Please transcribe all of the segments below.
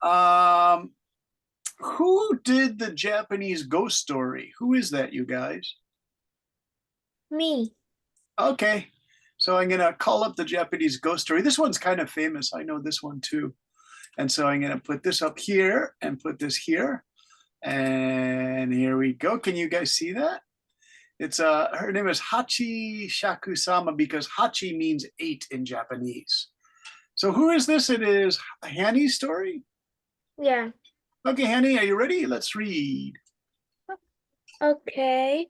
Um, who did the Japanese ghost story? Who is that, you guys? Me. Okay. So I'm going to call up the Japanese ghost story. This one's kind of famous. I know this one too. And so I'm going to put this up here and put this here. And here we go. Can you guys see that? It's her name is Hachi Shakusama because Hachi means 8 in Japanese. So who is this? It is Hanny's story. Yeah. Okay, Hanny, are you ready? Let's read. Okay.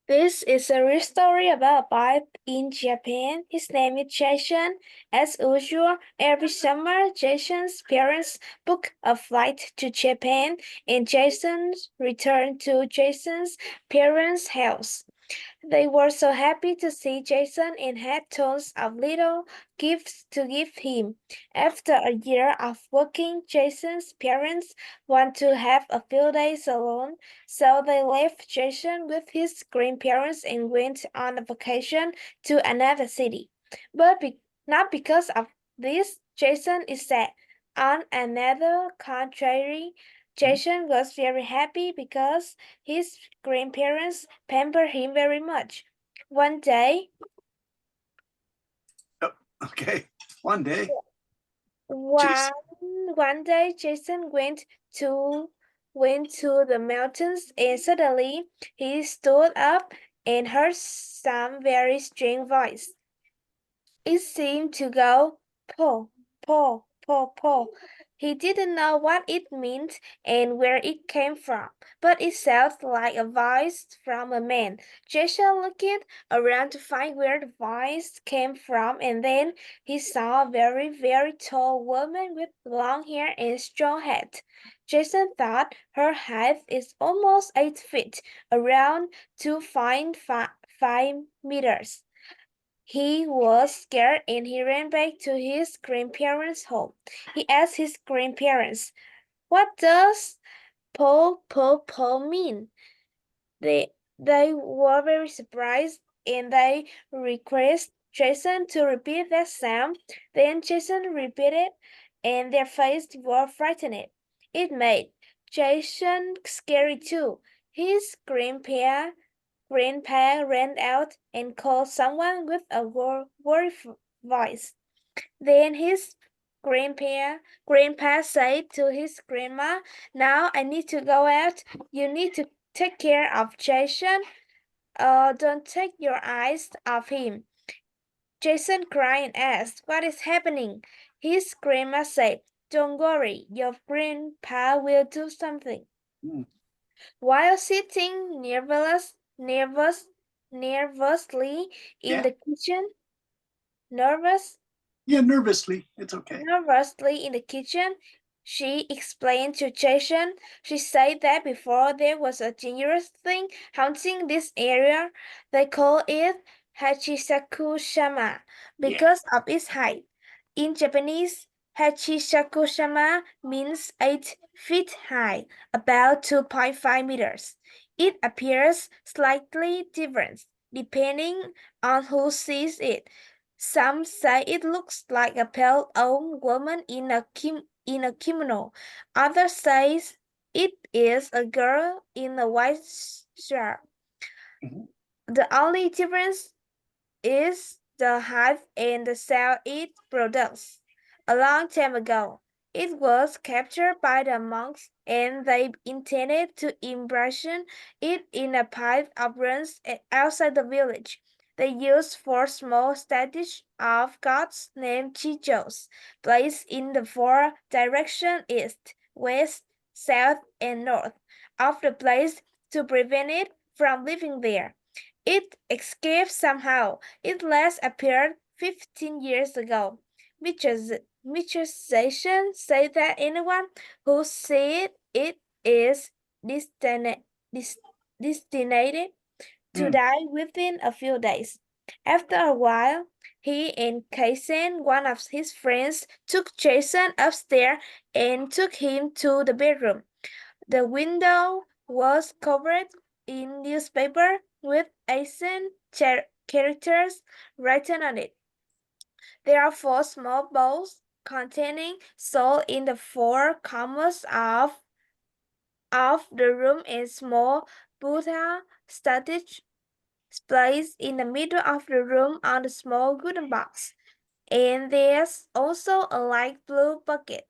This is a real story about a boy in Japan. His name is Jason. As usual, every summer, Jason's parents book a flight to Japan, and Jason returned to Jason's parents' house. They were so happy to see Jason and had tons of little gifts to give him. After a year of working, Jason's parents want to have a few days alone, so they left Jason with his grandparents and went on a vacation to another city. But not because of this, Jason is sad. On another contrary, Jason was very happy because his grandparents pampered him very much. One day, Oh, okay. One day, one Jason. one day, Jason went to the mountains, and suddenly he stood up and heard some very strange voice. It seemed to go po, po, po, po. He didn't know what it meant and where it came from, but it sounded like a voice from a man. Jason looked around to find where the voice came from, and then he saw a very, very tall woman with long hair and straw hat. Jason thought her height is almost 8 feet, around 2.5 meters. He was scared and he ran back to his grandparents' home. He asked his grandparents, "What does po po po mean?" They were very surprised and they requested Jason to repeat that sound. Then Jason repeated and their faces were frightened. It made Jason scary too. His grandpa ran out and called someone with a worried voice. Then his grandpa said to his grandma, "Now I need to go out. You need to take care of Jason. Don't take your eyes off him." Jason cried and asked, "What is happening?" His grandma said, "Don't worry, your grandpa will do something." Hmm. While sitting nervously in Yeah. the kitchen, nervous Yeah, nervously. It's okay. nervously in the kitchen, she explained to Jason. She said that before there was a dangerous thing haunting this area. They call it Hachisaku-shama Yeah. because of its height. In Japanese, Hachisaku-shama means 8 feet high, about 2.5 meters. It appears slightly different depending on who sees it. Some say it looks like a pale old woman in a kimono. Others say it is a girl in a white shirt. Mhm. The only difference is the height and the sound it produces. A long time ago, it was captured by the monks and they intended to imprison it in a pile of ruins outside the village. They used four small statues of gods named Chijos, placed in the four directions east, west, south, and north of the place to prevent it from living there. It escaped somehow. It last appeared 15 years ago. Mitchellization say that anyone who sees it is destined, destined to Hmm. die within a few days. After a while, he and Kaisen, one of his friends, took Jason upstairs and took him to the bedroom. The window was covered in newspaper with Asian characters written on it. There are four small balls containing salt in the four corners of the room and small Buddha statue placed in the middle of the room on the small wooden box. And there's also a light blue bucket.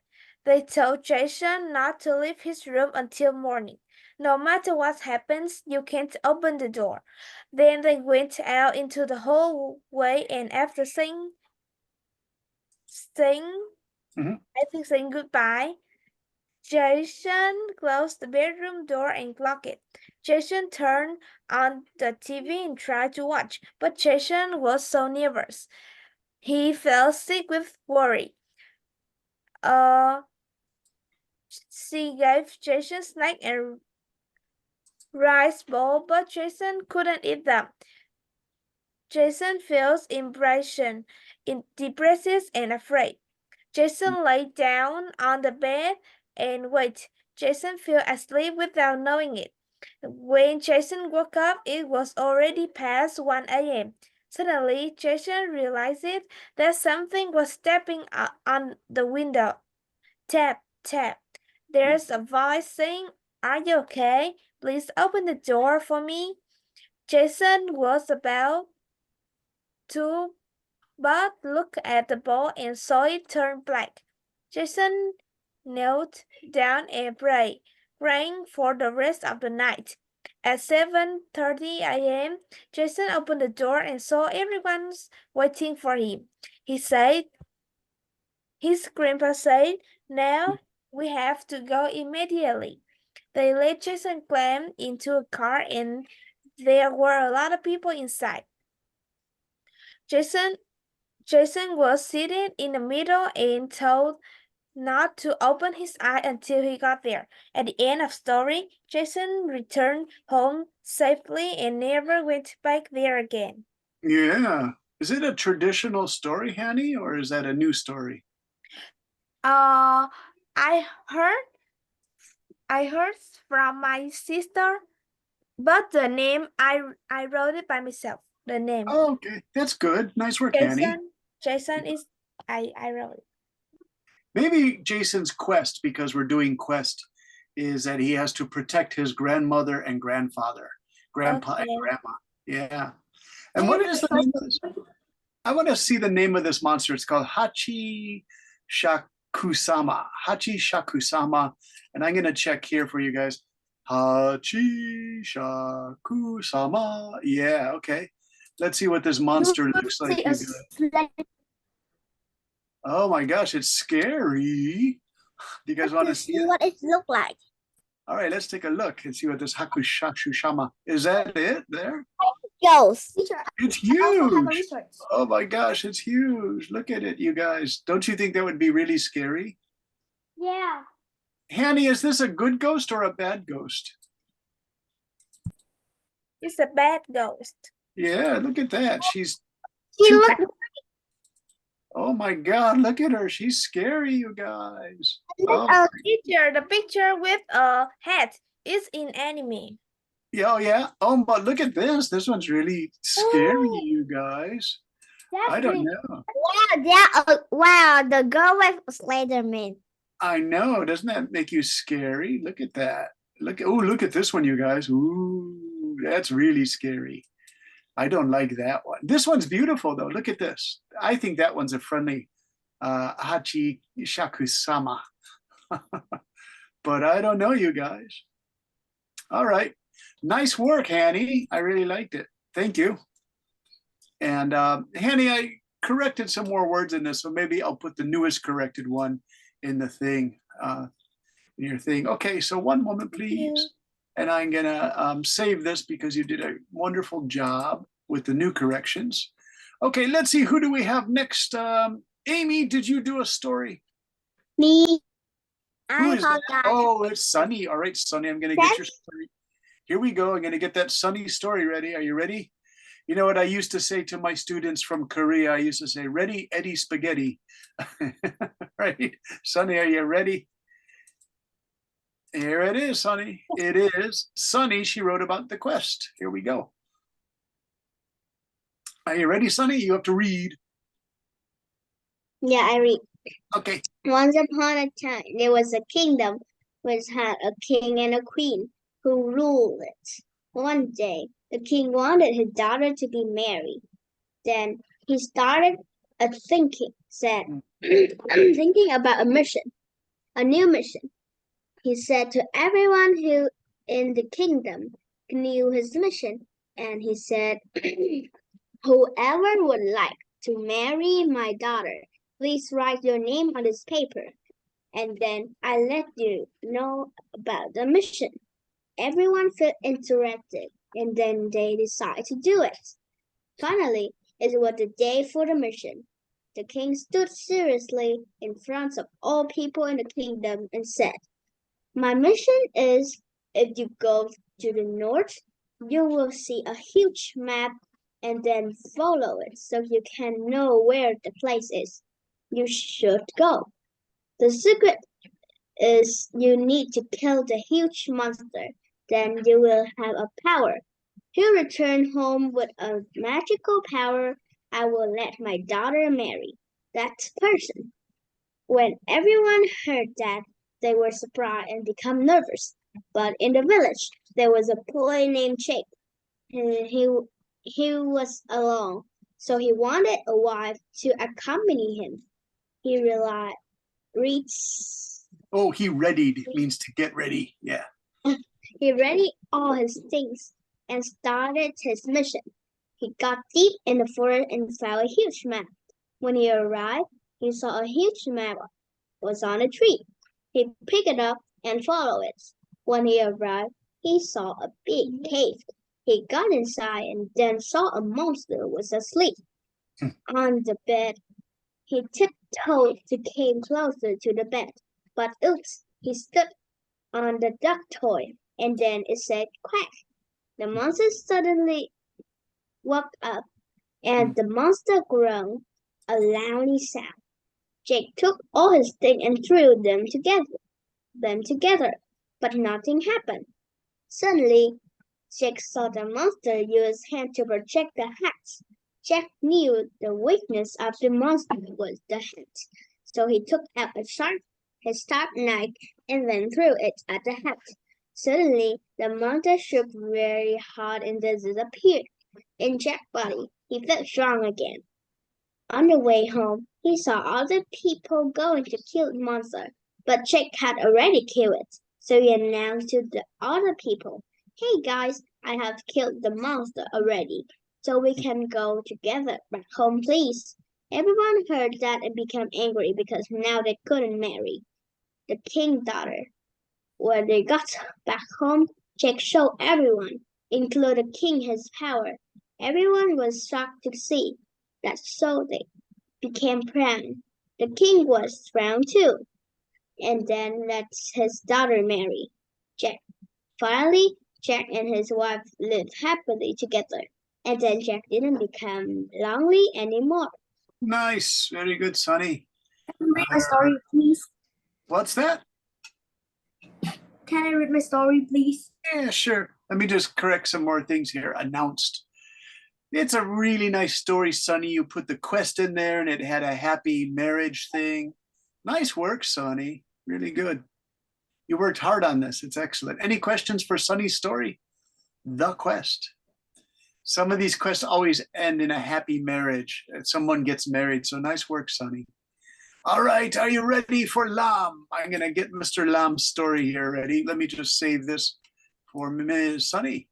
They told Jason not to leave his room until morning. No matter what happens, you can't open the door. Then they went out into the hallway and after saying Mhm. I think saying goodbye, Jason closed the bedroom door and locked it. Jason turned on the TV and tried to watch, but Jason was so nervous. He felt sick with worry. She gave Jason snack and rice bowl, but Jason couldn't eat them. Jason feels depressed and afraid. Jason lay down on the bed and wait. Jason fell asleep without knowing it. When Jason woke up, it was already past 1 a.m. Suddenly, Jason realized that something was tapping on the window. Tap, tap. There's a voice saying, "Are you okay? Please open the door for me." Jason was about to but looked at the ball and saw it turn black. Jason knelt down and prayed, praying for the rest of the night. At 7:30 a.m., Jason opened the door and saw everyone's waiting for him. His grandpa said, "Now we have to go immediately." They let Jason climb into a car and there were a lot of people inside. Jason was seated in the middle and told not to open his eye until he got there. At the end of story, Jason returned home safely and never went back there again. Yeah. Is it a traditional story, Hanny, or is that a new story? I heard from my sister, but the name I wrote it by myself. The name. Oh, okay. That's good. Nice work, Hanny. Jason is I wrote it. Maybe Jason's quest, because we're doing quest, is that he has to protect his grandmother and grandfather, grandpa and Okay. grandma. Yeah. And what is the name of this? I want to see the name of this monster. It's called Hachi Shakusama. Hachi Shakusama. And I'm going to check here for you guys. Hachi Shakusama. Yeah, okay. Let's see what this monster looks like. You guys. Oh my gosh, it's scary. Do you guys want to see it? What it look like? All right, let's take a look and see what this Hakushakushama is. That it there? Ghost. It's huge. Oh my gosh, it's huge. Look at it, you guys. Don't you think that would be really scary? Yeah. Hanny, is this a good ghost or a bad ghost? It's a bad ghost. Yeah, look at that. She's She too- look Oh my God, look at her. She's scary, you guys. Oh, The picture with a hat is in anime. yeah, oh, yeah. Oh, but look at this. This one's really scary, you guys. I don't know. wow, the girl with Slenderman. I know. Doesn't that make you scary? Look at that. Look at this one, you guys. Ooh, that's really scary. I don't like that one. This one's beautiful though. Look at this. I think that one's a friendly Hachi Shakusama. But I don't know, you guys. All right. Nice work, Hanny. I really liked it. Thank you. And Hanny, I corrected some more words in this, so maybe I'll put the newest corrected one in the thing, in your thing. Okay, so one moment, please. And I'm gonna save this because you did a wonderful job with the new corrections. Okay, let's see, who do we have next? Amy, did you do a story? Me. Who is that? Oh, it's Sunny. All right, Sunny, I'm gonna get your story. Here we go. I'm gonna get that Sunny story ready. Are you ready? You know what I used to say to my students from Korea? I used to say, "Ready, Eddie Spaghetti." Right, Sunny, are you ready? Here it is, Sunny. It is Sunny. She wrote about the quest. Here we go. Are you ready, Sunny? You have to read. Yeah, I read. Okay. Once upon a time, there was a kingdom which had a king and a queen who ruled it. One day, the king wanted his daughter to be married. Then he started said, I'm thinking about a mission, a new mission. He said to everyone who in the kingdom knew his mission, and he said, whoever would like to marry my daughter, please write your name on this paper, and then I let you know about the mission. Everyone felt interested, and then they decided to do it. Finally, it was the day for the mission. The king stood seriously in front of all people in the kingdom and said, my mission is if you go to the north, you will see a huge map and then follow it so you can know where the place is you should go. The secret is you need to kill the huge monster, then you will have a power. If you return home with a magical power, I will let my daughter marry that person. When everyone heard that, they were surprised and become nervous. But in the village, there was a boy named Jake. And he was alone, so he wanted a wife to accompany him. He reads Oh, he readied means to get ready. Yeah. He readied all his things and started his mission. He got deep in the forest and found a huge map. When he arrived, he saw a huge map was on a tree. He picked it up and followed it. When he arrived, he saw a big cave. He got inside and then saw a monster was asleep on the bed. He tiptoed to came closer to the bed, but oops, he stood on the duck toy, and then it said quack. The monster suddenly woke up, and the monster groaned a loud sound. Jake took all his things and threw them together, but nothing happened. Suddenly, Jake saw the monster use his hand to project the hat. Jack knew the weakness of the monster was the hat, so he took out his sharp knife and then threw it at the hat. Suddenly, the monster shook very hard and then disappeared. In Jack's body, he felt strong again. On the way home, he saw other people going to kill the monster, but Jack had already killed it. So he announced to the other people, hey guys, I have killed the monster already, so we can go together back home, please. Everyone heard that and became angry because now they couldn't marry the king's daughter. When they got back home, Jack showed everyone, including the king, his power. Everyone was shocked to see that, so they became proud. The king was proud too, and then let his daughter marry Jack. Finally, Jack and his wife lived happily together, and then Jack didn't become lonely anymore. Nice. Very good, Sonny. Read my story, please. What's that? Can I read my story, please? Yeah, sure. Let me just correct some more things here. Announced. It's a really nice story, Sonny. You put the quest in there and it had a happy marriage thing. Nice work, Sonny. Really good. You worked hard on this. It's excellent. Any questions for Sonny's story? The quest. Some of these quests always end in a happy marriage. Someone gets married. So nice work, Sonny. All right, are you ready for Lam? I'm going to get Mr. Lam's story here ready. Let me just save this for Ms. Sunny.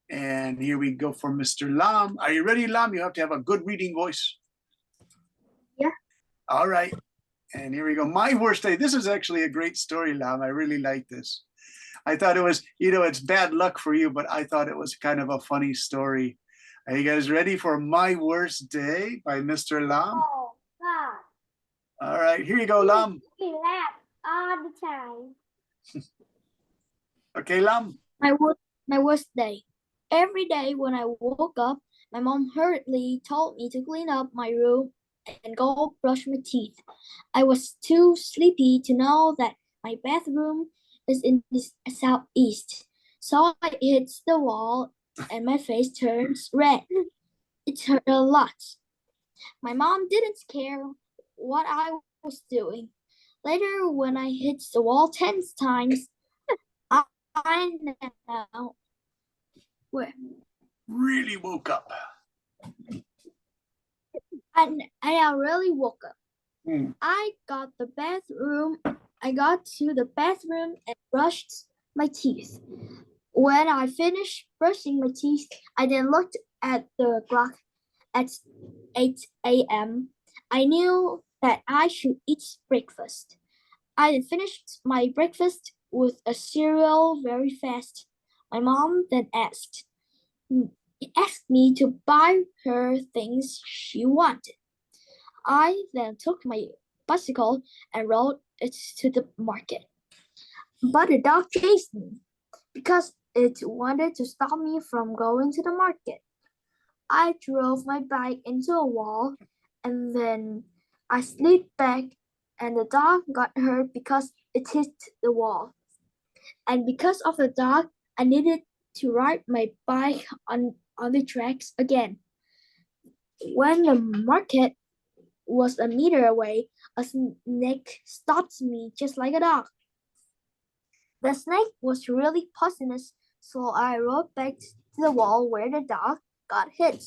And here we go for Mr. Lam. Are you ready, Lam? You have to have a good reading voice. Yeah. All right. And here we go. My worst day. This is actually a great story, Lam. I really like this. I thought it was, it's bad luck for you, but I thought it was kind of a funny story. Are you guys ready for My Worst Day by Mr. Lam? Oh, God. All right, here you go, Lam. We laugh all the time. Okay, Lam. My worst day. Every day when I woke up, my mom hurriedly told me to clean up my room and go brush my teeth. I was too sleepy to know that my bathroom is in the southeast, so I hit the wall and my face turns red. It hurt a lot. My mom didn't care what I was doing. Later, when I hit the wall 10 times, I now where Really woke up. I now really woke up. Hmm. I got to the bathroom and brushed my teeth. When I finished brushing my teeth, I then looked at the clock at 8 a.m. I knew that I should eat breakfast. I then finished my breakfast with a cereal very fast. My mom then asked me to buy her things she wanted. I then took my bicycle and rode it to the market. But the dog chased me because it wanted to stop me from going to the market. I drove my bike into a wall and then I slid back and the dog got hurt because it hit the wall. And because of the dog, I needed to ride my bike on the tracks again. When the market was a meter away, a snake stopped me just like a dog. The snake was really poisonous, so I rode back to the wall where the dog got hit.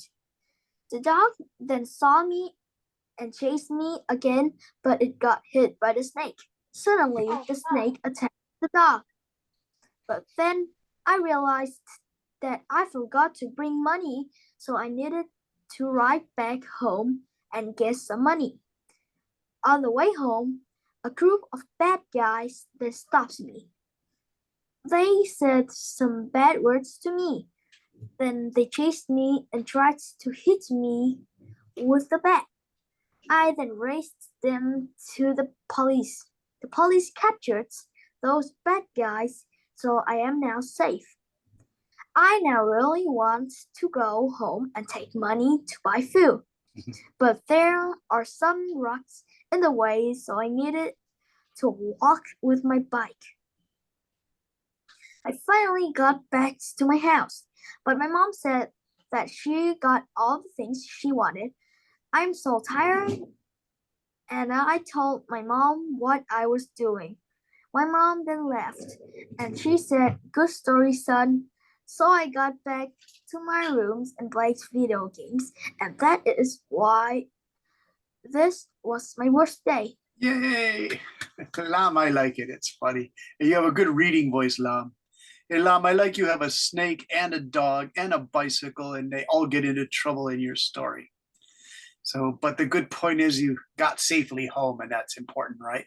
The dog then saw me and chased me again, but it got hit by the snake. Suddenly, the snake attacked the dog. But then I realized that I forgot to bring money, so I needed to ride back home and get some money. On the way home, a group of bad guys then stopped me. They said some bad words to me. Then they chased me and tried to hit me with the bat. I then raced them to the police. The police captured those bad guys, so I am now safe. I now really want to go home and take money to buy food. But there are some rocks in the way, so I needed to walk with my bike. I finally got back to my house, but my mom said that she got all the things she wanted. I'm so tired, and I told my mom what I was doing. My mom then left, and she said, "Good story, son." So I got back to my rooms and played video games, and that is why this was my worst day. Yay! Lam, I like it. It's funny. You have a good reading voice, Lam. Hey, Lam, I like you have a snake and a dog and a bicycle, and they all get into trouble in your story. So, but the good point is you got safely home, and that's important, right?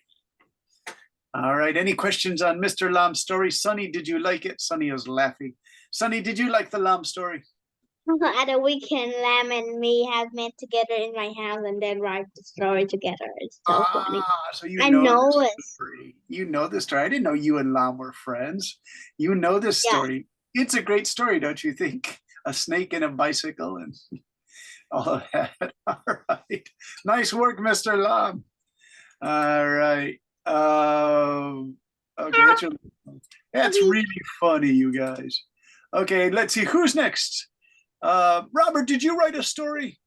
All right. Any questions on Mr. Lam's story? Sonny, did you like it? Sonny is laughing. Sonny, did you like the Lam story? At the weekend, Lamb and me have met together in my house and then write the story together. It's so funny. So you I know know the it. story. You know the story. I didn't know you and Lam were friends. You know this Yeah. story. It's a great story, don't you think? A snake and a bicycle and all of that. All right. Nice work, Mr. Lam. All right. Okay, that's really funny, you guys. Okay, let's see who's next. Robert, did you write a story?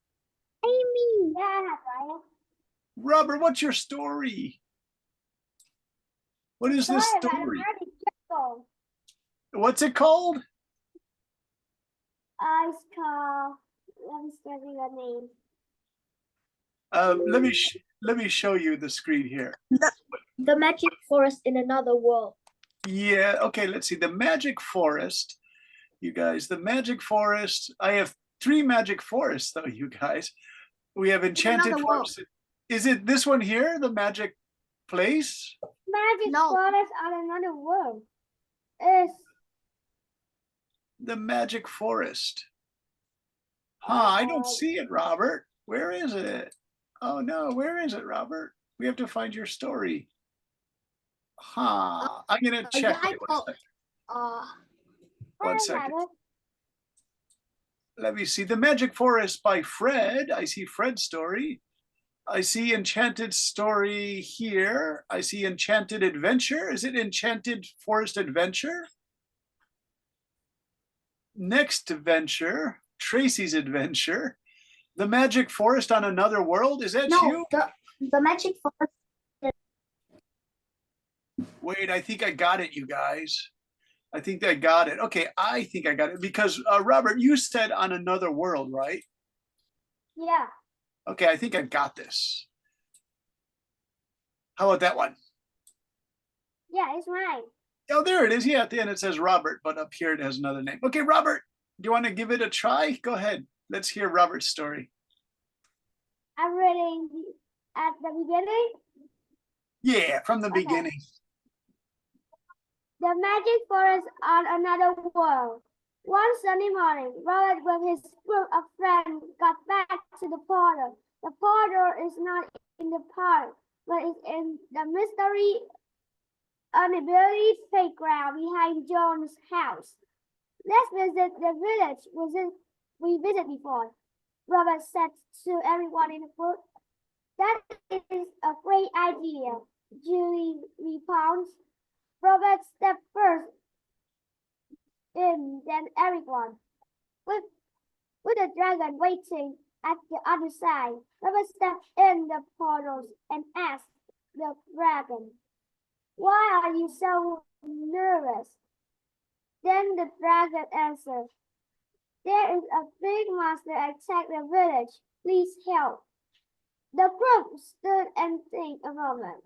Amy. Yeah, Robert, what's your story? What is this story? What's it called? It's called, let me study the name. Let me show you the screen here. The Magic Forest in Another World. Yeah, okay, let's see. The Magic Forest. You guys, the Magic Forest. I have 3 Magic Forests, though, you guys. We have Enchanted Another Forest. Is it this one here, the Magic Place? Magic No. Forest on Another World. It's The Magic Forest. I don't see it, Robert. Where is it? Oh, no, where is it, Robert? We have to find your story. I'm going to check. guy Wait, called, one second. Let me see. The Magic Forest by Fred. I see Fred's story. I see Enchanted Story here. I see Enchanted Adventure. Is it Enchanted Forest Adventure? Next Adventure, Tracy's Adventure. The Magic Forest on Another World. Is that you? the Magic Forest Wait, I think I got it, you guys. I think I got it. Okay, I think I got it because Robert, you said on another world, right? Yeah. Okay, I think I've got this. How about that one? Yeah, it's right. Oh, there it is. Yeah, at the end it says Robert, but up here it has another name. Okay, Robert, do you want to give it a try? Go ahead. Let's hear Robert's story. I'm reading at the beginning. Yeah, from the Okay. beginning. The magic forest on another world. One sunny morning, Robert with his group of friends got back to the portal. The portal is not in the park, but is in the mystery unability playground behind John's house. Let's visit the village we visited before, Robert said to everyone in the group. That is a great idea, Julie responds. Robert stepped first in, then everyone. With the dragon waiting at the other side, Robert stepped in the portals and asked the dragon, "Why are you so nervous?" Then the dragon answered, "There is a big monster attacked the village. Please help." The group stood and think a moment.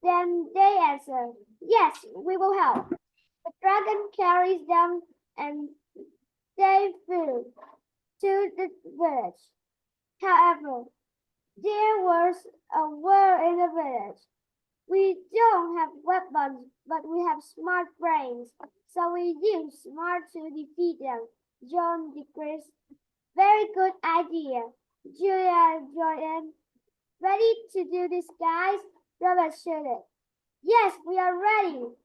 Then they answered, "Yes, we will help." The dragon carries them and they flew to the village. However, there was a war in the village. "We don't have weapons, but we have smart brains, so we use smart to defeat them," John declares. "Very good idea," Julia joined in. "Ready to do this, guys?" Robert shouted. "Yes, we are ready,"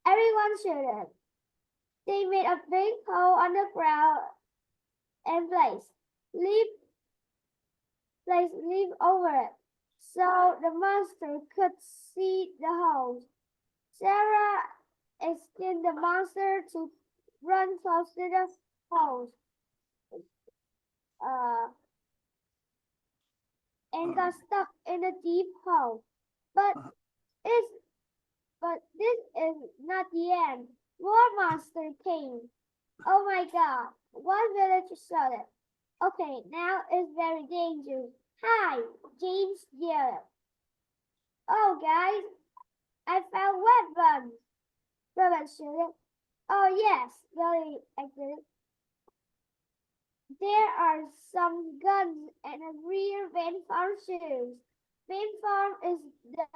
everyone shouted. They made a big hole on the ground and placed leaf over it, so the monster could see the holes. Sarah asked the monster to run close to the holes, and got stuck in a deep hole. But this is not the end. More monsters came. "Oh my God!" one villager shouted. "Okay, now it's very dangerous. Hi!" James yelled. "Oh, guys, I found weapons!" Robert shouted. "Oh, yes," Billy agreed. "There are some guns and a real Van Farm shoes. Van Farm is the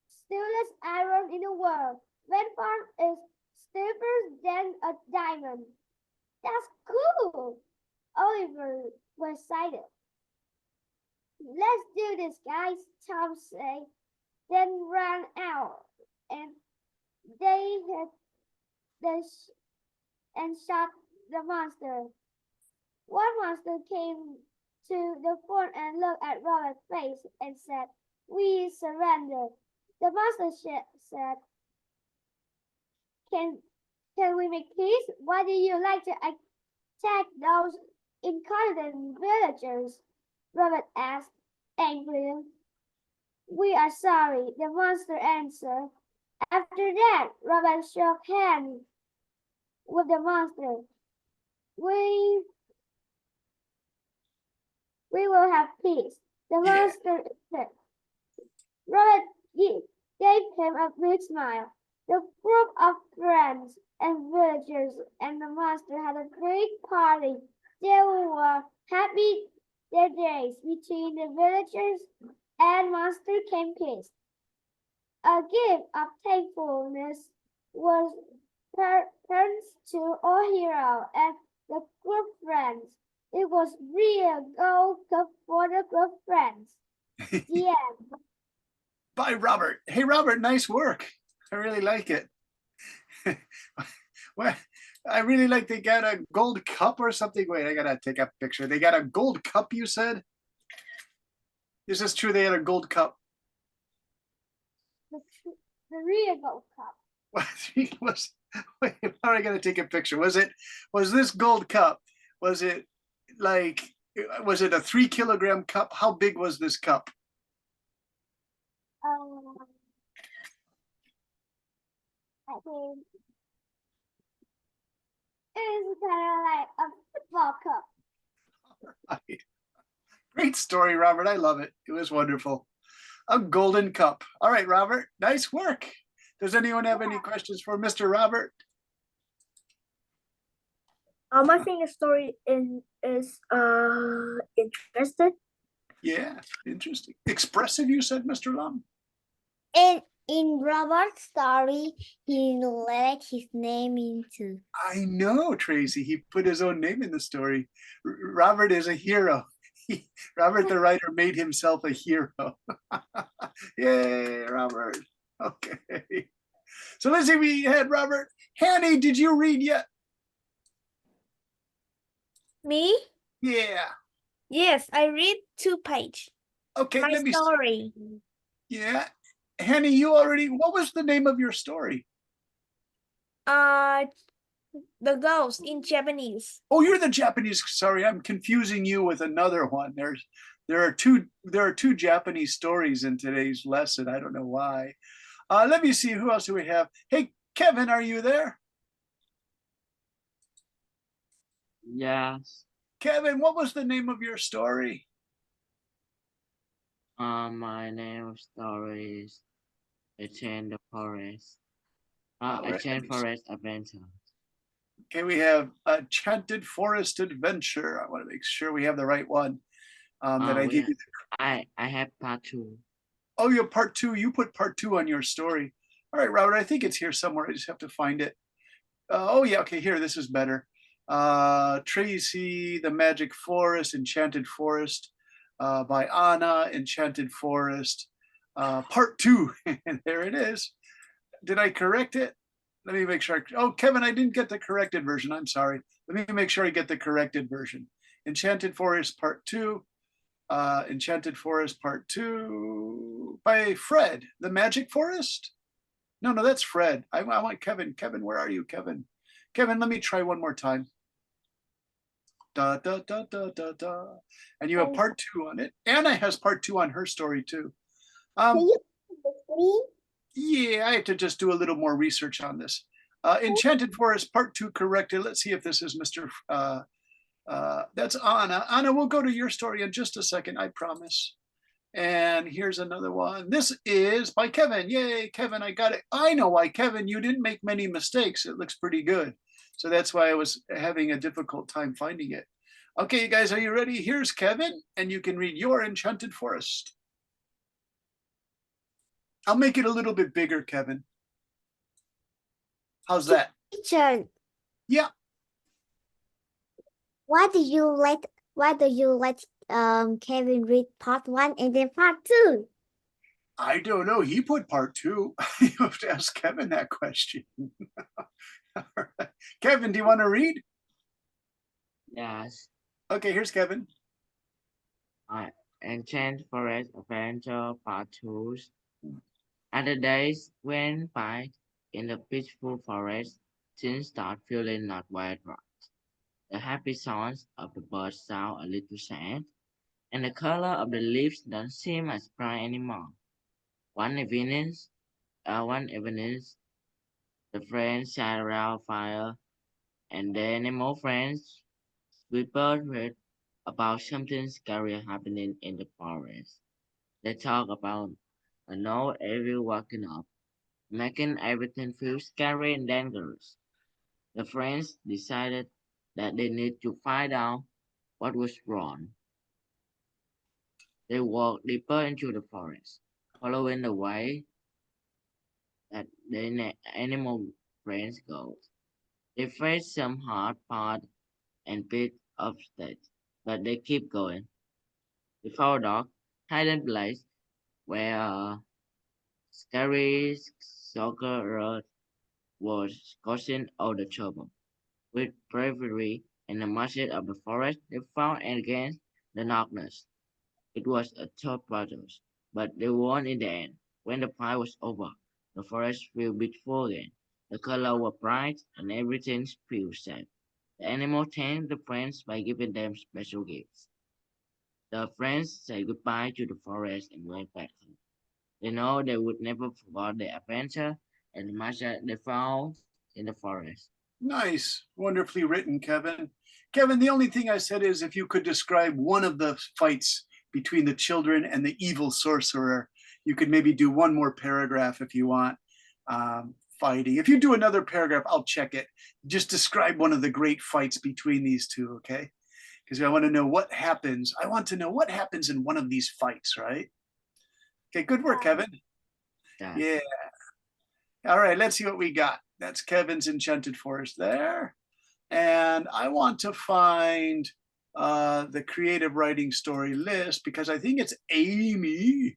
stillest iron in the world. Van Farm is stiffer than a diamond." "That's cool," Oliver was excited. "Let's do this, guys," Tom said, then ran out, and they hit and shot the monster. One monster came to the front and looked at Robert's face and said, "We surrender." The monster said, Can we make peace? Why do you like to attack those incompetent villagers?" Robert asked angrily. "We are sorry," the monster answered. After that, Robert shook hands with the monster. We will have peace," the monster said. Robert gave him a big smile. The group of friends and villagers and the monster had a big party. They were happy. Their days between the villagers and monster came peace. A gift of thankfulness was turned to our hero and the group friends. It was real gold cup for the group friends. The end. By Robert. Hey, Robert, nice work. I really like it. Well, I really like they got a gold cup or something. Wait, I gotta take a picture. They got a gold cup, you said? Is this true? They had a gold cup. The real gold cup. Wait, how am I gonna take a picture? Was this gold cup? Was it a 3 kilogram cup? How big was this cup? I think it's kind of like a football cup. Great story, Robert. I love it. It was wonderful. A golden cup. All right, Robert. Nice work. Does anyone have any questions for Mr. Robert? I think the story is interested. Yeah, interesting. Expressive, you said, Mr. Lum? In Robert's story, he let his name into. I know, Tracy. He put his own name in the story. Robert is a hero. Robert, the writer, made himself a hero. Yay, Robert. Okay. So let's see, we had Robert. Hanny, did you read yet? Me? Yeah. Yes, I read 2 pages. Okay, My let me. story. Yeah. Hanny, you already, what was the name of your story? The ghost in Japanese. Oh, you're the Japanese. Sorry, I'm confusing you with another one. There are two Japanese stories in today's lesson. I don't know why. Let me see, who else do we have? Hey, Kevin, are you there? Yes. Kevin, what was the name of your story? My name of story is A Chain the Forest. All A right, Chain let me see. Forest Adventure. Okay, we have Enchanted Forest Adventure. I want to make sure we have the right one. That I we gave have- you. I have part 2. Oh, you have part 2. You put part 2 on your story. All right, Robert, I think it's here somewhere. I just have to find it. Oh yeah, okay, here, this is better. Tracy, The Magic Forest, Enchanted Forest, by Anna, Enchanted Forest, part 2. And there it is. Did I correct it? Let me make sure. Oh, Kevin, I didn't get the corrected version. I'm sorry. Let me make sure I get the corrected version. Enchanted Forest Part 2. Enchanted Forest Part 2 by Fred. The Magic Forest? No, that's Fred. I want Kevin. Kevin, where are you, Kevin? Kevin, let me try one more time. Da, da, da, da, da, da. And you have part 2 on it. Anna has part 2 on her story too. Can you please? Yeah, I had to just do a little more research on this. Enchanted Forest Part 2 corrected. Let's see if this is Mr. That's Anna. Anna, we'll go to your story in just a second, I promise. And here's another one. This is by Kevin. Yay, Kevin, I got it. I know why, Kevin, you didn't make many mistakes. It looks pretty good. So that's why I was having a difficult time finding it. Okay, you guys, are you ready? Here's Kevin, and you can read your Enchanted Forest. I'll make it a little bit bigger, Kevin. How's that? Teacher, Yeah. why do you let Kevin read part 1 and then part 2? I don't know. He put part 2. You have to ask Kevin that question. All right. Kevin, do you want to read? Yes. Okay, here's Kevin. Enchanted Forest Adventure Part 2. As the days went by in the peaceful forest, things started feeling not quite right. The happy songs of the birds sound a little sad, and the color of the leaves don't seem as bright anymore. One evening, the friends sat around a fire, and the animal friends whispered about something scary happening in the forest. They talked about an old evil walking up, making everything feel scary and dangerous. The friends decided that they need to find out what was wrong. They walked deeper into the forest, following the way that the animal friends go. They faced some hard parts and bit obstacles, but they keep going. They found a dark, hidden place where a scary soccer was causing all the trouble. With bravery and the magic of the forest, they fought against the darkness. It was a tough battle, but they won in the end. When the fight was over, the forest felt beautiful again. The colors were bright and everything felt safe. The animals thanked the friends by giving them special gifts. The friends said goodbye to the forest and went back home. They know they would never forget the adventure and much that they found in the forest. Nice, wonderfully written, Kevin. Kevin, the only thing I said is if you could describe one of the fights between the children and the evil sorcerer, you could maybe do one more paragraph if you want. Fighting. If you do another paragraph, I'll check it. Just describe one of the great fights between these two, okay? Because I want to know what happens. I want to know what happens in one of these fights, right? Okay, good work, Kevin. Yeah. Yeah. All right, let's see what we got. That's Kevin's Enchanted Forest there. And I want to find the creative writing story list because I think it's Amy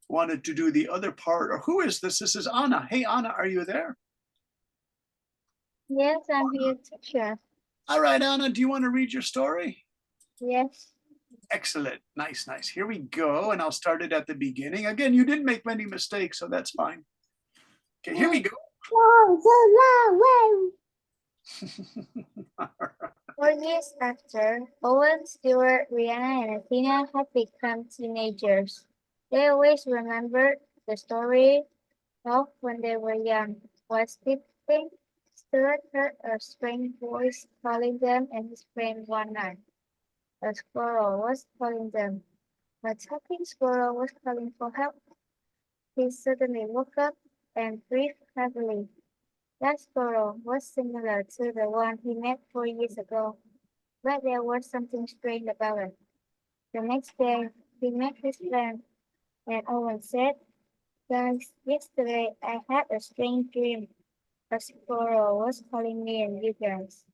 wanted to do the other part. Or who is this? This is Anna. Hey, Anna, are you there? Yes, I'm here, teacher. All right, Anna, do you want to read your story? Yes. Excellent. Nice, nice. Here we go. And I'll start it at the beginning. Again, you didn't make many mistakes, so that's fine. Okay, here we go. Whoa, 4 years after, Owen, Stuart, Rihanna, and Athena had become teenagers. They always remembered the story of when they were young. While sleeping, Stuart heard a strange voice calling them and his friend one night. A squirrel was calling them. A talking squirrel was calling for help. He suddenly woke up and breathed heavily. That squirrel was similar to the one he met 4 years ago, but there was something strange about it. The next day, he met his friend, and Owen said, "Guys, yesterday I had a strange dream. A squirrel was calling me and you guys."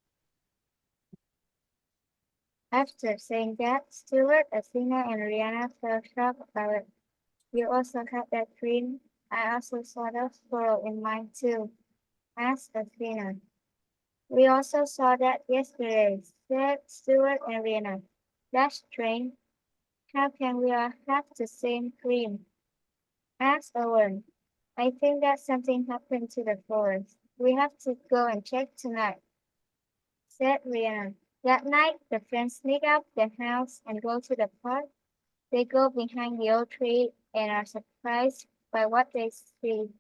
After saying that, Stuart, Athena, and Rihanna felt shocked about it. "You also had that dream? I also saw that squirrel in mine too," asked Athena. "We also saw that yesterday," said Stuart and Rihanna. "That's strange. How can we all have the same dream?" asked Owen. "I think that something happened to the forest. We have to go and check tonight," said Rihanna. That night, the friends sneak out the house and go to the park. They go behind the old tree and are surprised by what they see.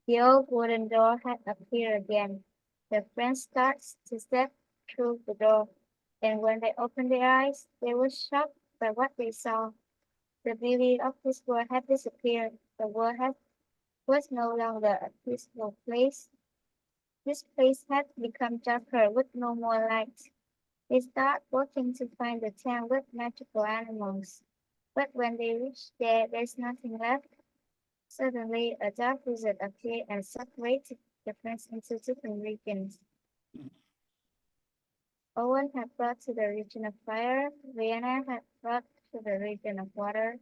The old wooden door had appeared again. The friends start to step through the door, and when they opened their eyes, they were shocked by what they saw. The beauty of this world had disappeared. The world was no longer a peaceful place. This place had become darker with no more light. They start working to find the town with magical animals. But when they reach there, there's nothing left. Suddenly, a dark wizard appeared and separated the friends into different regions. Owen had brought to the region of fire, Rihanna had brought to the region of water,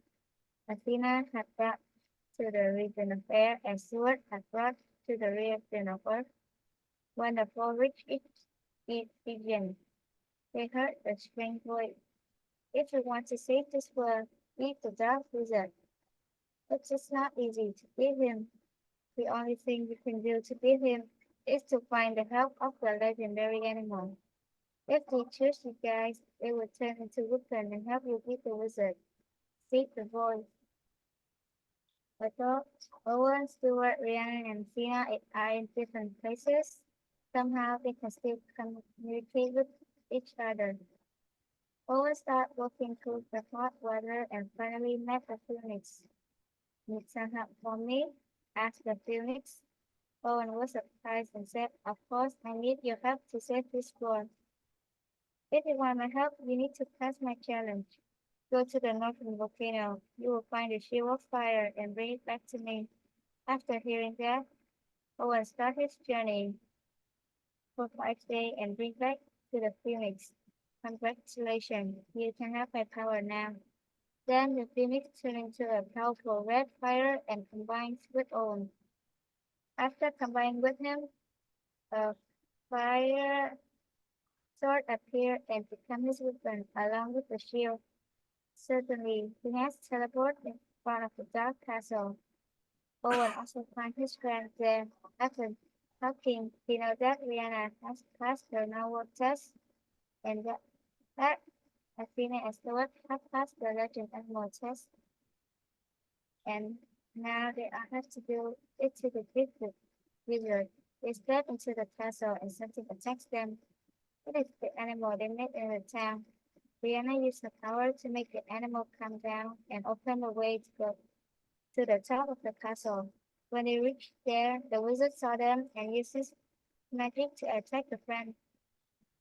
Athena had brought to the region of air, and Stuart had brought to the region of earth. When the four reached each region, they heard a strange voice. "If you want to save this world, beat the dark wizard." "It's just not easy to beat him. The only thing you can do to beat him is to find the help of the legendary animal. If they choose you guys, they will turn into weapon and help you beat the wizard," said the voice. Although Owen, Stuart, Rhiannon, and Tina are in different places, somehow they can still communicate with each other. Owen started walking through the hot water and finally met the phoenix. "Need some help from me?" asked the phoenix. Owen was surprised and said, "Of course, I need your help to save this world. If you want my help, you need to pass my challenge. Go to the northern volcano. You will find a shield of fire and bring it back to me." After hearing that, Owen started his journey for 5 days and bring back to the phoenix. "Congratulations, you can have my power now." Then the phoenix turned into a powerful red fire and combined with Owen. After combining with him, a fire sword appeared and became his weapon along with the shield. Suddenly, he has teleported in front of the dark castle. Owen also finds his friend there. After talking, he knows that Rihanna has passed her normal test and that Athena and Stuart have passed the legend animal test, and now they all have to do it to defeat wizard. They step into the castle and something attacks them. It is the animal they met in the town. Brianna used her power to make the animal come down and open a way to go to the top of the castle. When they reached there, the wizard saw them and used his magic to attack the friend.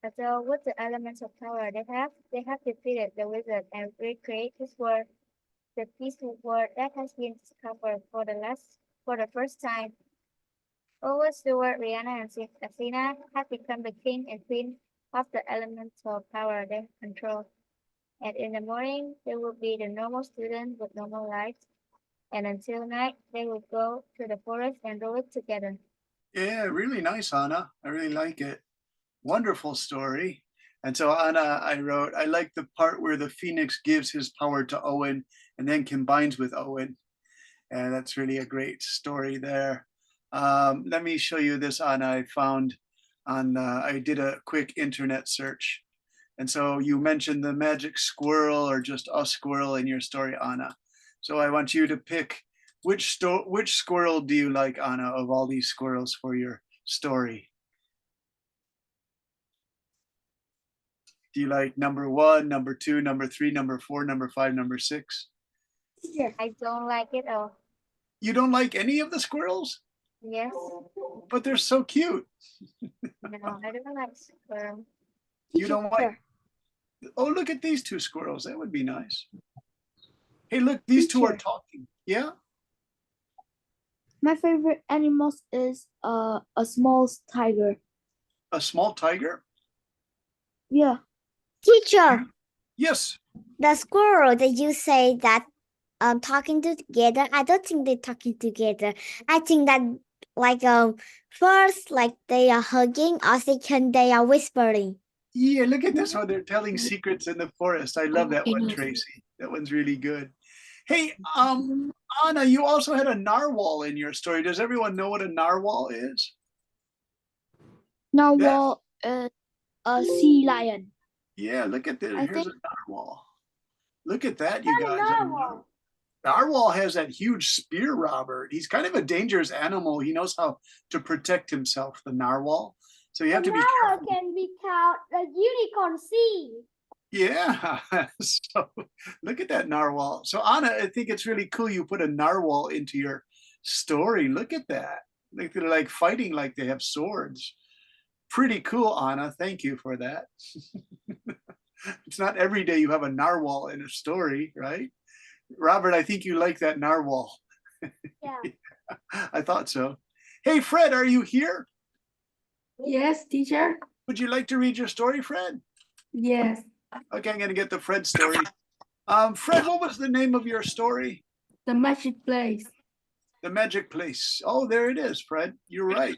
Although with the elemental power they have defeated the wizard and recreate his world, the peaceful world that has been discovered for the first time. Over Stewart, Rihanna, and Athena have become the king and queen of the elemental power they control. And in the morning, they will be the normal student with normal lives. And until night, they will go to the forest and do it together. Yeah, really nice, Anna. I really like it. Wonderful story. And so Anna, I wrote, I like the part where the phoenix gives his power to Owen and then combines with Owen. And that's really a great story there. Let me show you this, Anna. I found on, I did a quick internet search. And so you mentioned the magic squirrel or just a squirrel in your story, Anna. So I want you to pick which squirrel do you like, Anna, of all these squirrels for your story? Do you like number 1, number 2, number 3, number 4, number 5, number 6? I don't like it all. You don't like any of the squirrels? Yes. But they're so cute. No, I don't like squirrel. You don't like, oh, look at these 2 squirrels. That would be nice. Hey, look, these 2 are Teacher. talking. Yeah? My favorite animals is a small tiger. A small tiger? Yeah. Teacher, Yes. the squirrel that you say that talking together, I don't think they're talking together. I think that like first like they are hugging, or second they are whispering. Yeah, look at this one. They're telling secrets in the forest. I love that one, Tracy. That one's really good. Hey, Anna, you also had a narwhal in your story. Does everyone know what a narwhal is? Narwhal is a sea lion. Yeah, look at this. I Here's think- a narwhal. Look at that, you guys. Narwhal has that huge spear, Robert. He's kind of a dangerous animal. He knows how to protect himself, the narwhal. So you have to be careful. Can be called the unicorn sea. Yeah. So look at that narwhal. So Anna, I think it's really cool you put a narwhal into your story. Look at that. Like they're like fighting like they have swords. Pretty cool, Anna. Thank you for that. It's not every day you have a narwhal in a story, right? Robert, I think you like that narwhal. Yeah. I thought so. Hey, Fred, are you here? Yes, teacher. Would you like to read your story, Fred? Yes. Okay, I'm going to get the Fred story. Fred, what was the name of your story? The magic place. The Magic Place. Oh, there it is, Fred. You're right.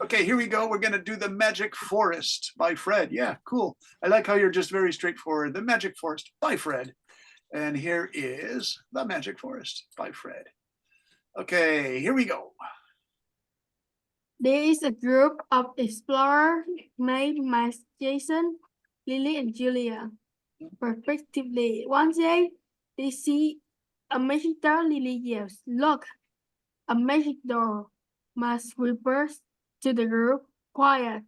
Okay, here we go. We're going to do The Magic Forest by Fred. Yeah, cool. I like how you're just very straightforward. The Magic Forest by Fred. And here is The Magic Forest by Fred. Okay, here we go. There is a group of explorers made by Jason, Lily, and Julia, respectively. One day, they see a magic door. Lily yells, "Look, a magic door!" Max whispers to the group, "Quiet.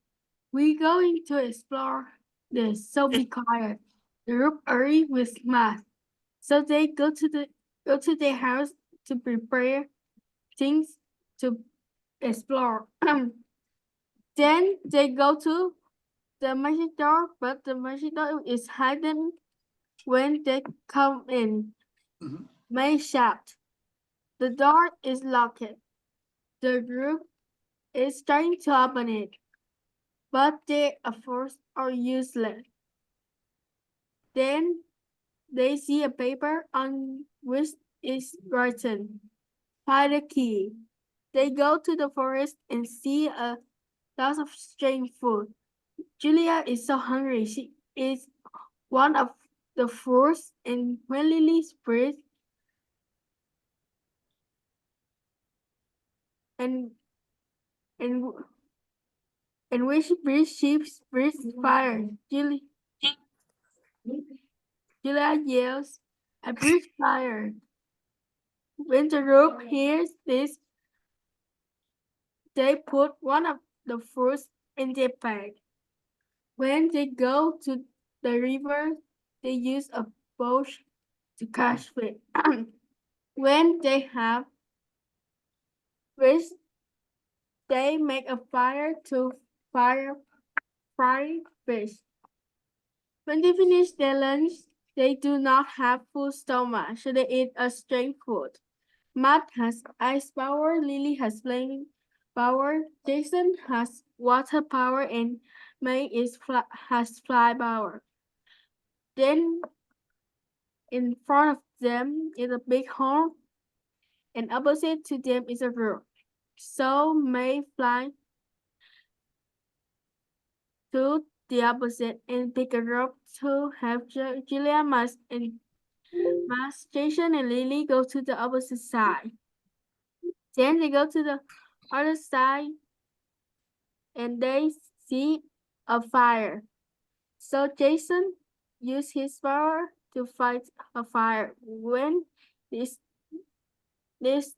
We're going to explore this, so be quiet." The group agrees with Max, so they go to their house to prepare things to explore. Then they go to the magic door, but the magic door is hidden when they come in. Mhm. May shout. The door is locked. The group is trying to open it, but their efforts are useless. Then they see a paper on which is written, "Find the key." They go to the forest and see a lot of strange food. Julia is so hungry. She eats one of the fruits, and when Lily breathes and and and when she breathes fire. Julia yells, "I breathe fire." When the group hears this, they put one of the fruits in their bag. When they go to the river, they use a boat to catch fish. When they have fish, they make a fire to fry fish. When they finish their lunch, they do not have full stomach, so they eat a strange food. Matt has ice power, Lily has flame power, Jason has water power, and May has fly power. Then in front of them is a big hole, and opposite to them is a room. So May fly to the opposite and pick a rope to have Julia, Jason, and Lily go to the opposite side. Then they go to the other side and they see a fire. So Jason used his power to fight a fire. When there's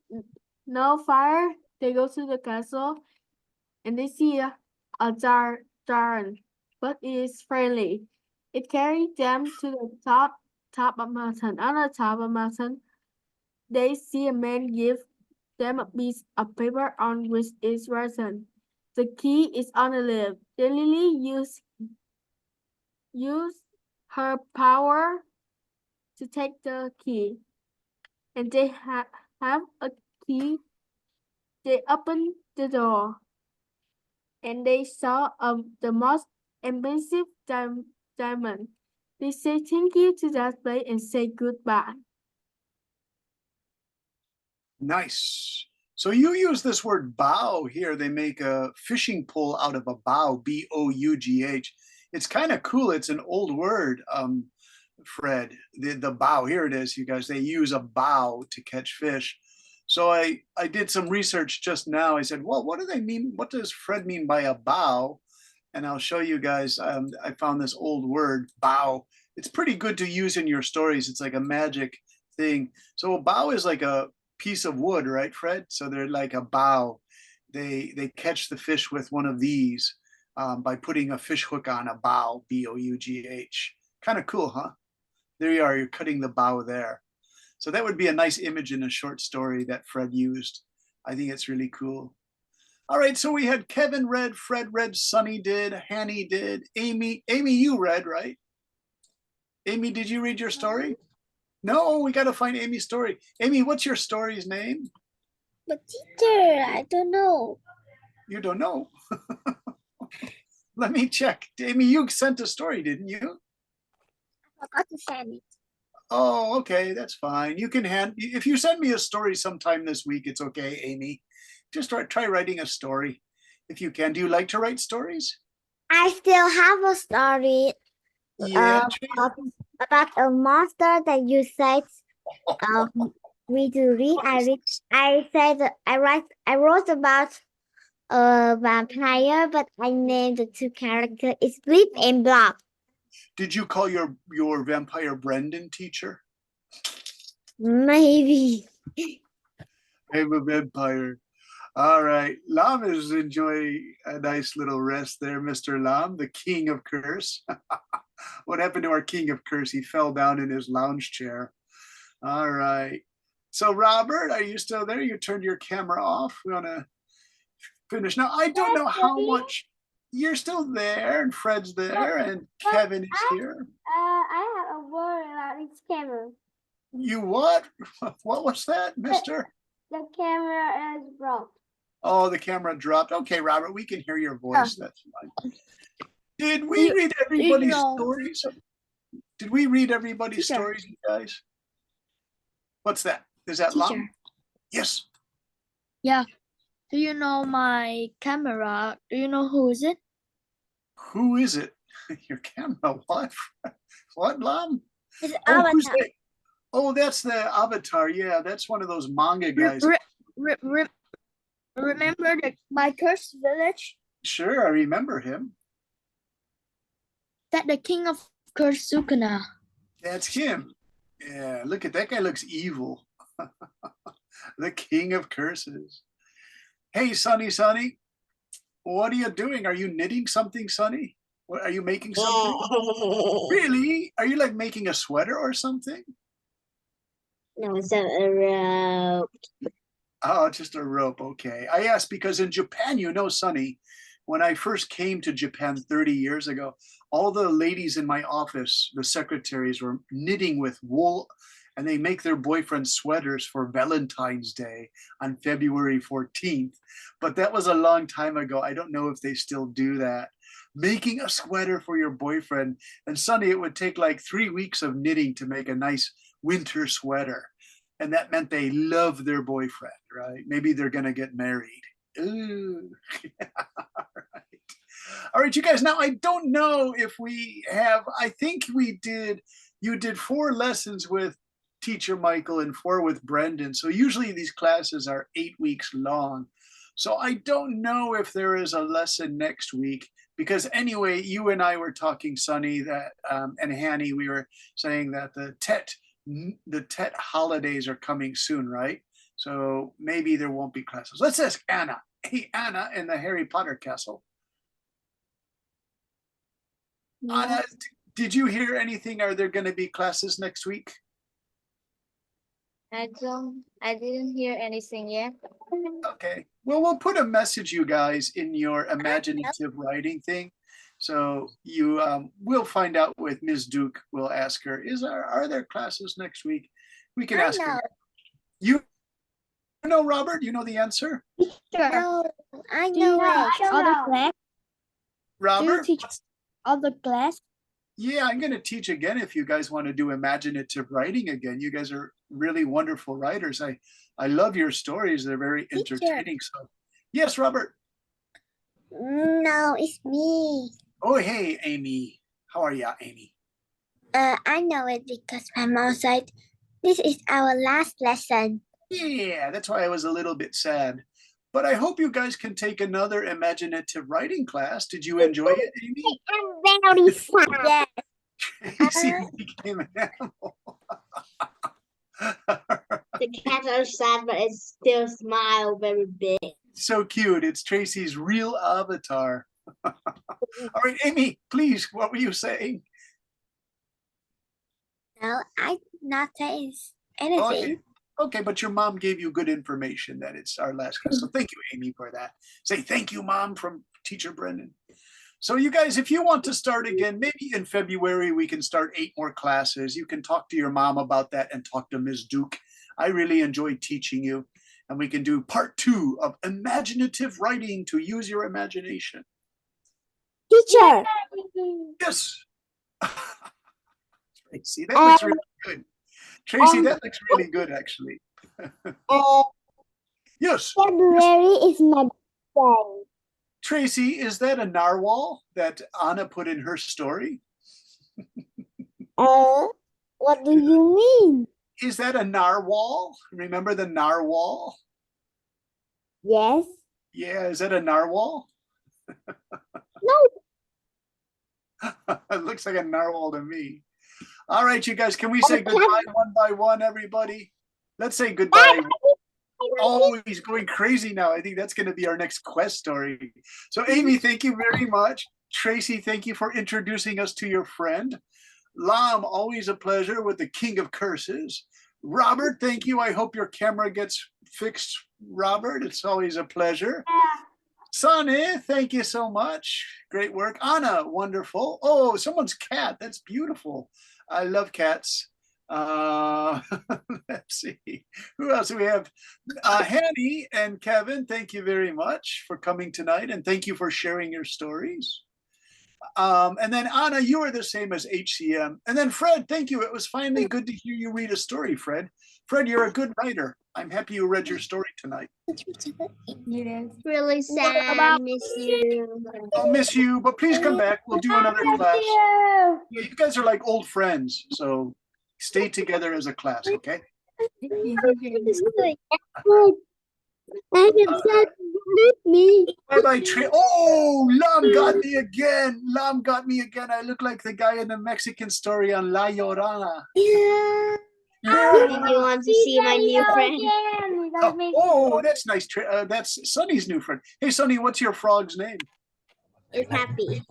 no fire, they go to the castle and they see a giant, but it is friendly. It carries them to the top of mountain. On the top of mountain, they see a man give them a piece of paper on which is written. The key is on the left. Then Lily use her power to take the key. And they have a key. They open the door. And they saw the most expensive diamond. They say thank you to that place and say goodbye. Nice. So you use this word bow here. They make a fishing pole out of a bow, B-O-U-G-H. It's kind of cool. It's an old word, Fred. The bow, here it is, you guys. They use a bow to catch fish. So I did some research just now. I said, well, what do they mean? What does Fred mean by a bow? And I'll show you guys. I found this old word, bow. It's pretty good to use in your stories. It's like a magic thing. So a bow is like a piece of wood, right, Fred? So they're like a bow. They catch the fish with one of these by putting a fish hook on a bow, B-O-U-G-H. Kind of cool, huh? There you are, you're cutting the bow there. So that would be a nice image in a short story that Fred used. I think it's really cool. All right, so we had Kevin read, Fred read, Sonny did, Hanny did, Amy, you read, right? Amy, did you read your story? No, we got to find Amy's story. Amy, what's your story's name? But teacher, I don't know. You don't know? Let me check. Amy, you sent a story, didn't you? I forgot to send it. Oh, okay, that's fine. You can if you send me a story sometime this week, it's okay, Amy. Just try writing a story if you can. Do you like to write stories? I still have a story Yeah. about a monster that you said me to read. I wrote about a vampire, but I named the two characters. It's Blip and Blob. Did you call your vampire Brendan, teacher? Maybe. I'm a vampire. All right. Lam is enjoying a nice little rest there, Mr. Lam, the king of curse. What happened to our king of curse? He fell down in his lounge chair. All right. So, Robert, are you still there? You turned your camera off. We want to finish. Now, I don't know how much. You're still there, and Fred's there, and Kevin is here. I have a word about this camera. You what? What was that, mister? The camera is broke. Oh, the camera dropped. Okay, Robert, we can hear your voice. That's fine. Did we read everybody's stories? Did we read everybody's stories, you guys? What's that? Is that Lam? Yes. Yeah. Do you know my camera? Do you know who is it? Who is it? Your camera? What? What, Lam? It's Oh, Avatar. who's that? Oh, that's the Avatar. Yeah, that's one of those manga guys. Remember my cursed village? Sure, I remember him. That the king of curse Sukuna. That's him. Yeah, look at that guy. Looks evil. The king of curses. Hey, Sonny, what are you doing? Are you knitting something, Sonny? What, are you making something? Really? Are you like making a sweater or something? No, it's a rope. Oh, just a rope. Okay. I asked because in Japan, you know, Sonny, when I first came to Japan 30 years ago, all the ladies in my office, the secretaries, were knitting with wool, and they make their boyfriend sweaters for Valentine's Day on February 14th. But that was a long time ago. I don't know if they still do that. Making a sweater for your boyfriend. And Sonny, it would take like 3 weeks of knitting to make a nice winter sweater. And that meant they love their boyfriend, right? Maybe they're going to get married. Ooh. All right, you guys. Now, I don't know if we have, I think you did 4 lessons with teacher Michael and 4 with Brendan. So usually these classes are 8 weeks long. So I don't know if there is a lesson next week, because anyway, you and I were talking, Sonny, that and Hanny, we were saying that the Tet holidays are coming soon, right? So maybe there won't be classes. Let's ask Anna. Hey, Anna in the Harry Potter castle. Anna, did you hear anything? Are there going to be classes next week? I didn't hear anything yet. Okay. Well, we'll put a message, you guys, in your imaginative writing thing. So you we'll find out with Ms. Duke. We'll ask her, are there classes next week? We can ask her. You know, Robert, you know the answer? Sure. No, I do you know it. teach other class? Do you Robert? teach other class? Yeah, I'm going to teach again if you guys want to do imaginative writing again. You guys are really wonderful writers. I love your stories. They're very entertaining. So, yes, Robert. No, it's me. Oh, hey, Amy. How are you, Amy? I know it because my mom said this is our last lesson. Yeah, that's why I was a little bit sad. But I hope you guys can take another imaginative writing class. Did you enjoy it, Amy? I'm very sad. Tracy became an animal. The cats are sad, but it still smile very big. So cute. It's Tracy's real avatar. All right, Amy, please, what were you saying? No, I not saying anything. Okay, but your mom gave you good information that it's our last class. So thank you, Amy, for that. Say thank you, Mom, from Teacher Brendan. So you guys, if you want to start again, maybe in February, we can start 8 more classes. You can talk to your mom about that and talk to Ms. Duke. I really enjoyed teaching you. And we can do part 2 of imaginative writing to use your imagination. Teacher. Yes. Tracy, that looks really good. Tracy, that looks really good, actually. Yes. February is my birthday. Tracy, is that a narwhal that Anna put in her story? What do you mean? Is that a narwhal? Remember the narwhal? Yes. Yeah, is that a narwhal? No. It looks like a narwhal to me. All right, you guys, can we say goodbye one by one, everybody? Let's say goodbye. Oh, he's going crazy now. I think that's going to be our next quest story. So, Amy, thank you very much. Tracy, thank you for introducing us to your friend. Lam, always a pleasure with the King of Curses. Robert, thank you. I hope your camera gets fixed, Robert. It's always a pleasure. Sonny, thank you so much. Great work. Anna, wonderful. Oh, someone's cat. That's beautiful. I love cats. Let's see. Who else do we have? Hanny and Kevin, thank you very much for coming tonight. And thank you for sharing your stories. And then Anna, you are the same as HCM. And then Fred, thank you. It was finally good to hear you read a story, Fred. Fred, you're a good writer. I'm happy you read your story tonight. Yes. Really sad. Miss you. I'll miss you, but please come back. We'll do another class. Yeah, you guys are like old friends, so stay together as a class, okay? I'm upset with me. Bye-bye, Oh, Lam got me again. Lam got me again. I look like the guy in the Mexican story on La Llorona. Yeah. Did you want to see my new friend? Oh, that's nice. That's Sonny's new friend. Hey, Sonny, what's your frog's name? It's happy.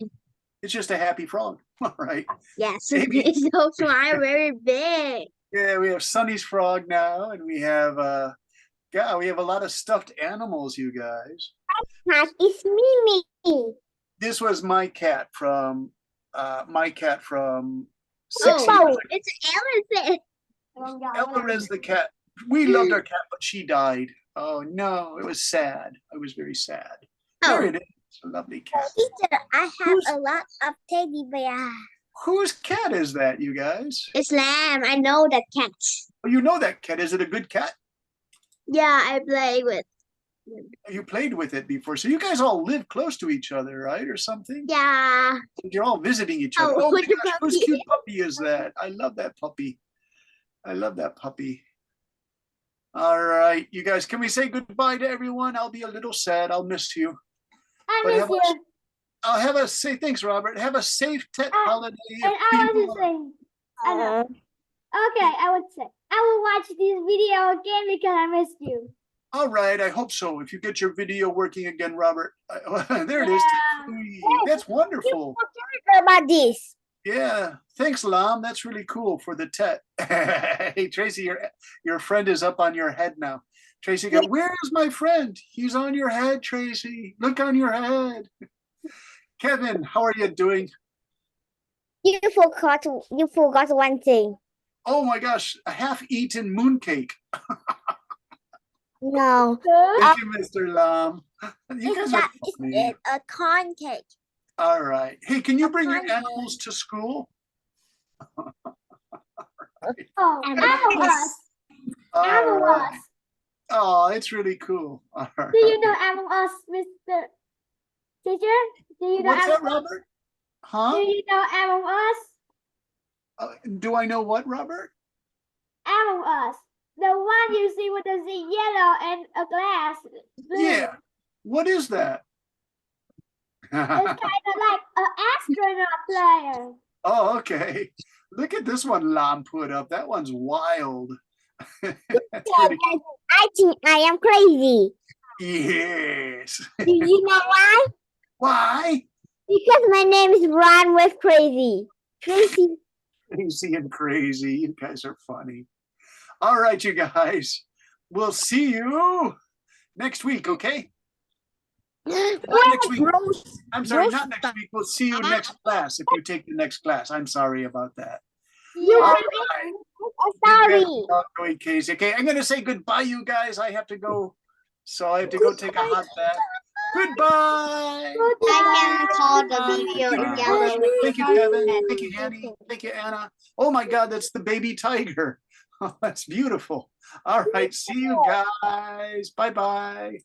It's just a happy frog. All right. Yes, Maybe. it's so smile very big. Yeah, we have Sonny's frog now, and we have we have a lot of stuffed animals, you guys. Cat is Mimi. This was my cat from 6 Oh, years it's an ago. Ella is the cat. We loved our cat, but she died. Oh no, it was sad. I was very sad. There Oh. it is. It's a lovely cat. Teacher, I have Who's- a lot of teddy bears. Whose cat is that, you guys? It's Lamb. I know that cat. Oh, you know that cat. Is it a good cat? Yeah, I play with. You played with it before. So you guys all live close to each other, right? Or something? Yeah. You're all visiting each other. Oh, Oh my who's the gosh, whose puppy? cute puppy is that? I love that puppy. I love that puppy. All right, you guys, can we say goodbye to everyone? I'll be a little sad. I'll miss you. I But miss have you. I'll have a say thanks, Robert. Have a safe Tet holiday. And if I want people to say, I know. Okay, I would say, I will watch this video again because I missed you. All right, I hope so. If you get your video working again, Robert. There it is. That's wonderful. About this. Yeah, thanks, Lam. That's really cool for the Tet. Hey, Tracy, your friend is up on your head now. Tracy, where's my friend? He's on your head, Tracy. Look on your head. Kevin, how are you doing? You forgot one thing. Oh my gosh, a half-eaten mooncake. No. Thank you, Mr. Lam. You guys are funny. a corn cake. All right. Hey, can you bring your Funny. animals to school? Oh, Among Us. All Among right. Us. Oh, it's really cool. All right. Do you know Among Us, Mr. Teacher? Do you know What's that, Among Us? Robert? Do Huh? you know Among Us? Do I know what, Robert? Among Us. The one you see with the yellow and a glass. Blue. Yeah. What is that? It's kind of like an astronaut player. Oh, okay. Look at this one Lam put up. That one's wild. That's pretty- I think I am crazy. Yes. Do you know why? Why? Because my name is Ron with Crazy. Crazy. Crazy and crazy. You guys are funny. All right, you guys. We'll see you next week, okay? Not next week. I'm sorry, not next week. We'll see you next class if you take the next class. I'm sorry about that. You All are right. sorry. You guys are going crazy. Okay, I'm going to say goodbye, you guys. I have to go. So I have to go take a hot bath. Goodbye. I can call the video Thank you, yellow. Thank you, Kevin. Thank you, Annie. Thank you, Anna. Oh my God, that's the baby tiger. Oh, that's beautiful. All right, see you guys. Bye-bye.